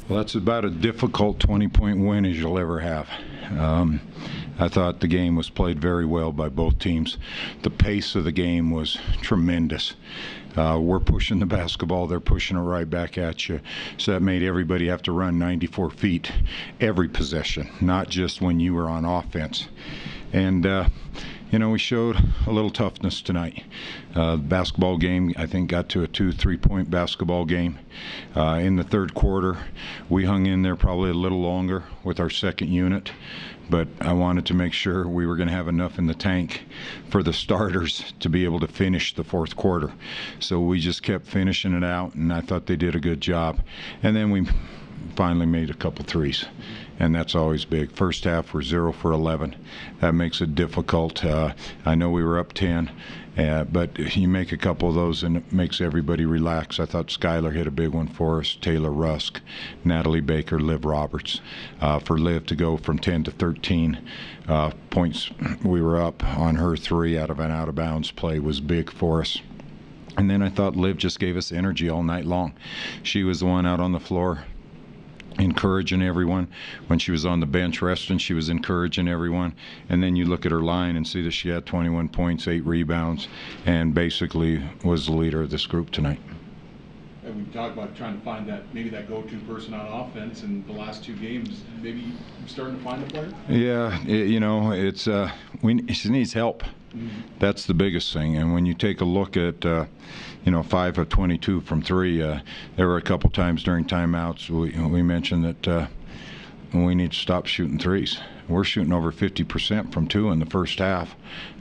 Well, that's about a difficult 20-point win as you'll ever have. I thought the game was played very well by both teams. The pace of the game was tremendous. We're pushing the basketball, they're pushing it right back at you. So that made everybody have to run 94 feet every possession, not just when you were on offense. And we showed a little toughness tonight. The basketball game, I think, got to a 2-3 point basketball game. In the third quarter, we hung in there probably a little longer with our second unit, but I wanted to make sure we were going to have enough in the tank for the starters to be able to finish the fourth quarter. So we just kept finishing it out, and I thought they did a good job. And then we finally made a couple threes, and that's always big. First half, we're 0 for 11. That makes it difficult. I know we were up 10, but you make a couple of those, and it makes everybody relax. I thought Skylar hit a big one for us, Taylor Rusk, Natalie Baker, Liv Roberts. For Liv to go from 10 to 13 points, we were up on her three out of an out-of-bounds play was big for us. And then I thought Liv just gave us energy all night long. She was the one out on the floor encouraging everyone. When she was on the bench resting, she was encouraging everyone. And then you look at her line and see that she had 21 points, 8 rebounds, and basically was the leader of this group tonight. And we talked about trying to find that go-to person on offense in the last two games. Maybe you're starting to find the player? Yeah, she needs help. Mm-hmm. That's the biggest thing. And when you take a look at 5 of 22 from three, there were a couple times during timeouts we mentioned that we need to stop shooting threes. We're shooting over 50% from two in the first half,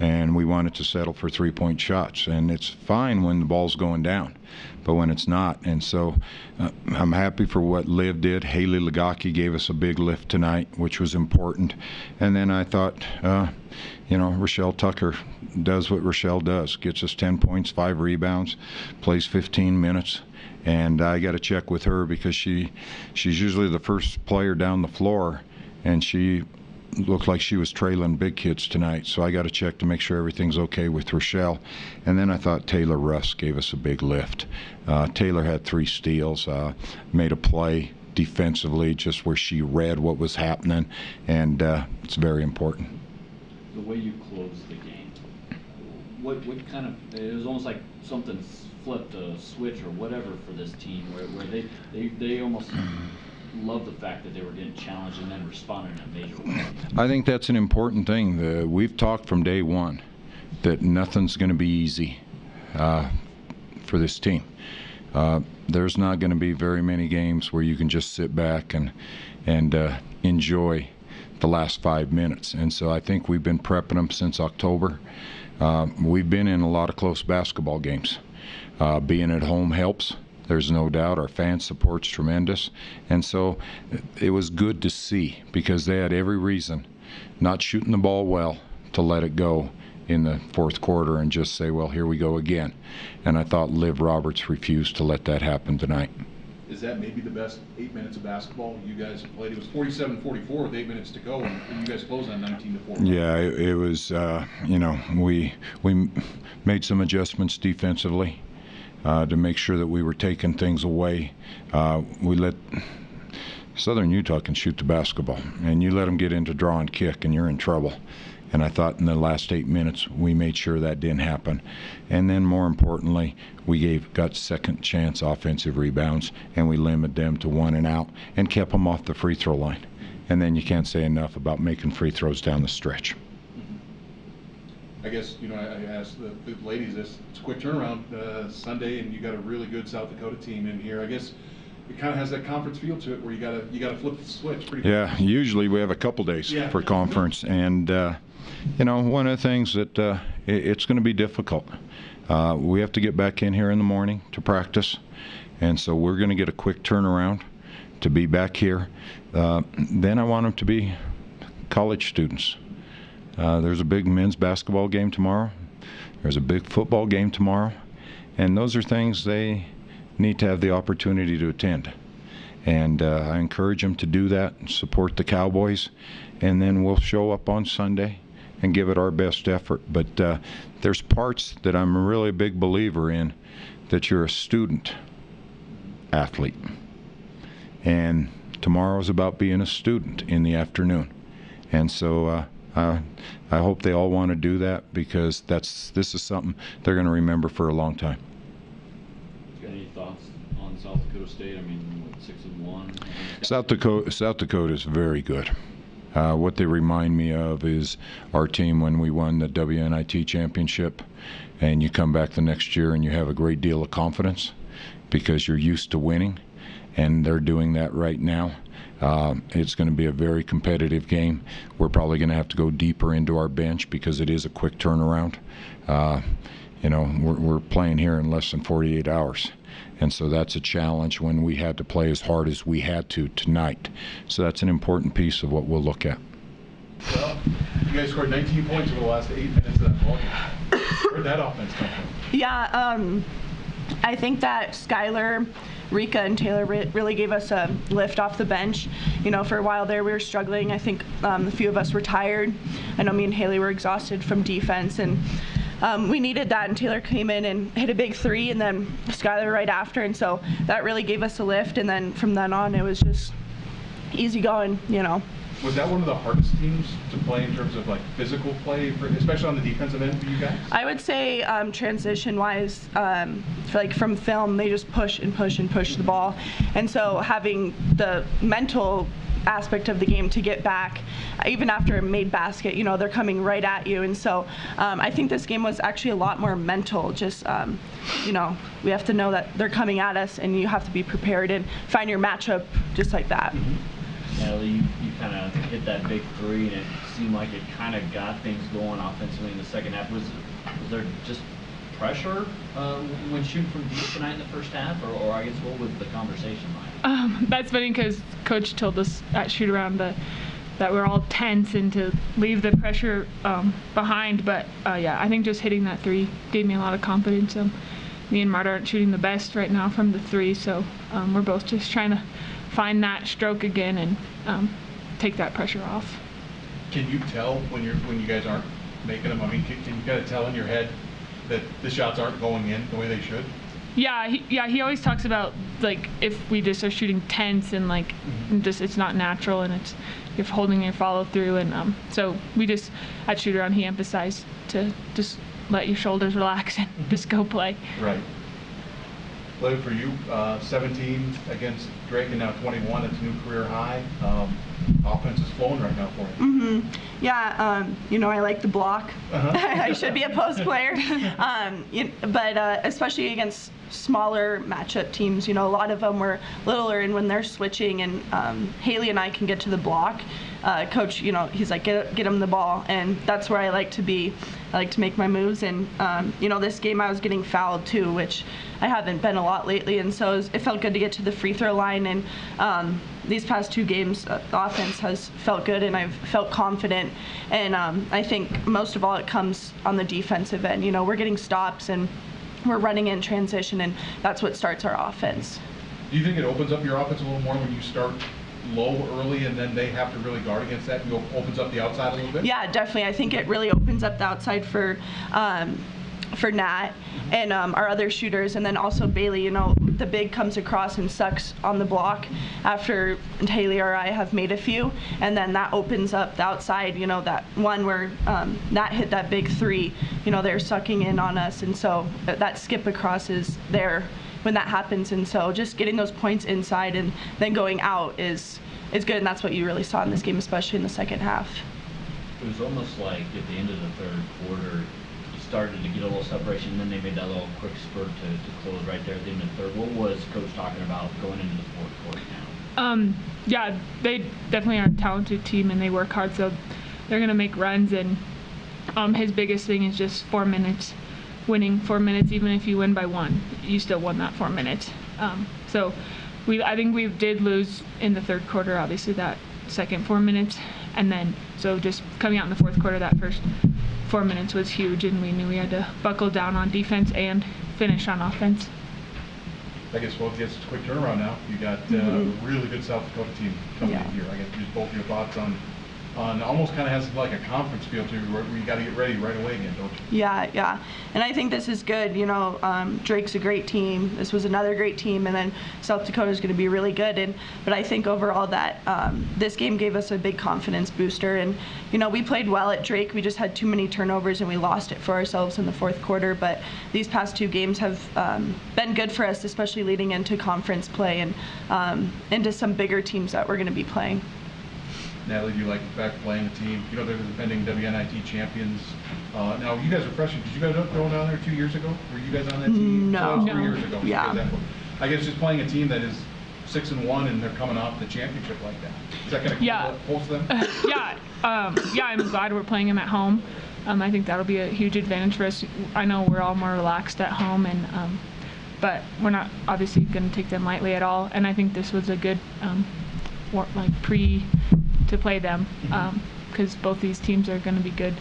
and we wanted to settle for 3-point shots. And it's fine when the ball's going down, but when it's not. And so I'm happy for what Liv did. Haley Lagaki gave us a big lift tonight, which was important. And then I thought, Rochelle Tucker does what Rochelle does, gets us 10 points, 5 rebounds, plays 15 minutes. And I got to check with her because she's usually the first player down the floor, and she looked like she was trailing big kids tonight. So I got to check to make sure everything's okay with Rochelle. And then I thought Taylor Russ gave us a big lift. Taylor had 3 steals, made a play defensively just where she read what was happening, and it's very important. The way you closed the game, what kind of, it was almost like something flipped a switch or whatever for this team where they almost loved the fact that they were getting challenged and then responded in a major way. I think that's an important thing. We've talked from day one that nothing's going to be easy for this team. There's not going to be very many games where you can just sit back and enjoy the last 5 minutes. And so I think we've been prepping them since October. We've been in a lot of close basketball games. Being at home helps. There's no doubt. Our fan support's tremendous. And so it was good to see because they had every reason, not shooting the ball well, to let it go in the fourth quarter and just say, well, here we go again. And I thought Liv Roberts refused to let that happen tonight. Is that maybe the best 8 minutes of basketball you guys have played? It was 47-44 with 8 minutes to go, and you guys closed on 19-4. Yeah, it was, we made some adjustments defensively to make sure that we were taking things away. We let Southern Utah can shoot the basketball, and you let them get into draw and kick, and you're in trouble. And I thought in the last 8 minutes we made sure that didn't happen. And then more importantly, we got second chance offensive rebounds, and we limited them to 1 and out and kept them off the free throw line. And then you can't say enough about making free throws down the stretch. I guess, I asked the ladies this. It's a quick turnaround Sunday, and you got a really good South Dakota team in here. I guess it kind of has that conference feel to it where you gotta flip the switch pretty quick. Yeah, usually we have a couple days for conference, and one of the things that it's going to be difficult. We have to get back in here in the morning to practice, and so we're going to get a quick turnaround to be back here. Then I want them to be college students. There's a big men's basketball game tomorrow. There's a big football game tomorrow, and those are things they need to have the opportunity to attend. And I encourage them to do that and support the Cowboys, and then we'll show up on Sunday and give it our best effort. But there's parts that I'm really a big believer in, that you're a student athlete. And tomorrow's about being a student in the afternoon. And so I hope they all want to do that, because this is something they're going to remember for a long time. Got any thoughts on South Dakota State? I mean, what, 6-1? South Dakota is very good. What they remind me of is our team when we won the WNIT championship, and you come back the next year and you have a great deal of confidence because you're used to winning, and they're doing that right now. It's going to be a very competitive game. We're probably going to have to go deeper into our bench because it is a quick turnaround. You know, we're playing here in less than 48 hours. And so that's a challenge when we had to play as hard as we had to tonight. So that's an important piece of what we'll look at. Well, you guys scored 19 points over the last 8 minutes of that ball game. Where'd that offense come from? Yeah, I think that Skylar, Rika, and Taylor really gave us a lift off the bench. You know, for a while there we were struggling. I think a few of us were tired. I know me and Haley were exhausted from defense, and we needed that, and Taylor came in and hit a big 3, and then Skylar right after, and so that really gave us a lift, and then from then on it was just easy going, you know. Was that one of the hardest teams to play in terms of like physical play, especially on the defensive end for you guys? I would say transition-wise, like from film, they just push and push and push the ball, and so having the mental aspect of the game to get back, even after a made basket, you know, they're coming right at you, and so I think this game was actually a lot more mental. Just you know, we have to know that they're coming at us, and you have to be prepared and find your matchup just like that. Mm-hmm. Natalie, you kind of hit that big 3, and it seemed like it kind of got things going offensively in the second half. Was there just pressure when shooting from deep tonight in the first half, or I guess what was the conversation like? That's funny because Coach told us at shoot around that we're all tense and to leave the pressure behind. But yeah, I think just hitting that 3 gave me a lot of confidence. Me and Marta aren't shooting the best right now from the 3, so we're both just trying to find that stroke again and take that pressure off. Can you tell when you guys aren't making them? I mean, can you kind of tell in your head that the shots aren't going in the way they should? Yeah, he always talks about like if we just are shooting tense and like just it's not natural and it's you're holding your follow through, and so we just at shoot around he emphasized to just let your shoulders relax and just go play. Right. Liv, for you, 17 against Drake and now 21. That's a new career high. Offense is flowing right now for you. Yeah, you know, I like the block. I should be a post player, but especially against smaller matchup teams, you know, a lot of them were littler, and when they're switching and Haley and I can get to the block, Coach, you know, he's like, get him the ball, and that's where I like to be. I like to make my moves, and you know, this game I was getting fouled too, which I haven't been a lot lately, and so it felt good to get to the free throw line, and these past 2 games the offense has felt good, and I've felt confident, and I think most of all it comes on the defensive end. You know, we're getting stops and we're running in transition, and that's what starts our offense. Do you think it opens up your offense a little more when you start low early and then they have to really guard against that and opens up the outside a little bit? Yeah, definitely. I think it really opens up the outside for Nat and our other shooters, and then also Bailey. You know, the big comes across and sucks on the block after Haley or I have made a few, and then that opens up the outside. You know, that one where Nat hit that big 3, you know, they're sucking in on us, and so that skip across is there when that happens, and so just getting those points inside and then going out is good, and that's what you really saw in this game, especially in the second half. It was almost like at the end of the third quarter you started to get a little separation, and then they made that little quick spurt to close right there at the end of the third. What was Coach talking about going into the fourth quarter now? Yeah, they definitely are a talented team and they work hard, so they're gonna make runs, and his biggest thing is just 4 minutes. Winning 4 minutes, even if you win by 1, you still won that 4 minutes. So I think we did lose in the third quarter, obviously that second 4 minutes, and then so just coming out in the fourth quarter, that first 4 minutes was huge, and we knew we had to buckle down on defense and finish on offense. I guess both gets a quick turnaround now. You got a really good South Dakota team coming in here. I guess just both your thoughts on and almost kind of has like a conference feel to it, where you got to get ready right away again, don't you? Yeah. And I think this is good. You know, Drake's a great team. This was another great team, and then South Dakota is going to be really good. But I think overall that this game gave us a big confidence booster. And you know, we played well at Drake. We just had too many turnovers, and we lost it for ourselves in the fourth quarter. But these past 2 games have been good for us, especially leading into conference play and into some bigger teams that we're going to be playing. Natalie, do you like the fact of playing the team? You know, they're the defending WNIT champions. Now, you guys are freshmen. Did you guys go down there 2 years ago? Were you guys on that team? No. So that was 3 No. years ago. Yeah. I guess just playing a team that is 6-1 and they're coming off the championship like that. Is that going to Yeah. pulse them? Yeah, I'm glad we're playing them at home. I think that'll be a huge advantage for us. I know we're all more relaxed at home, and but we're not obviously going to take them lightly at all. And I think this was a good to play them because both these teams are going to be good.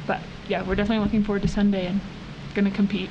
But yeah, we're definitely looking forward to Sunday and going to compete.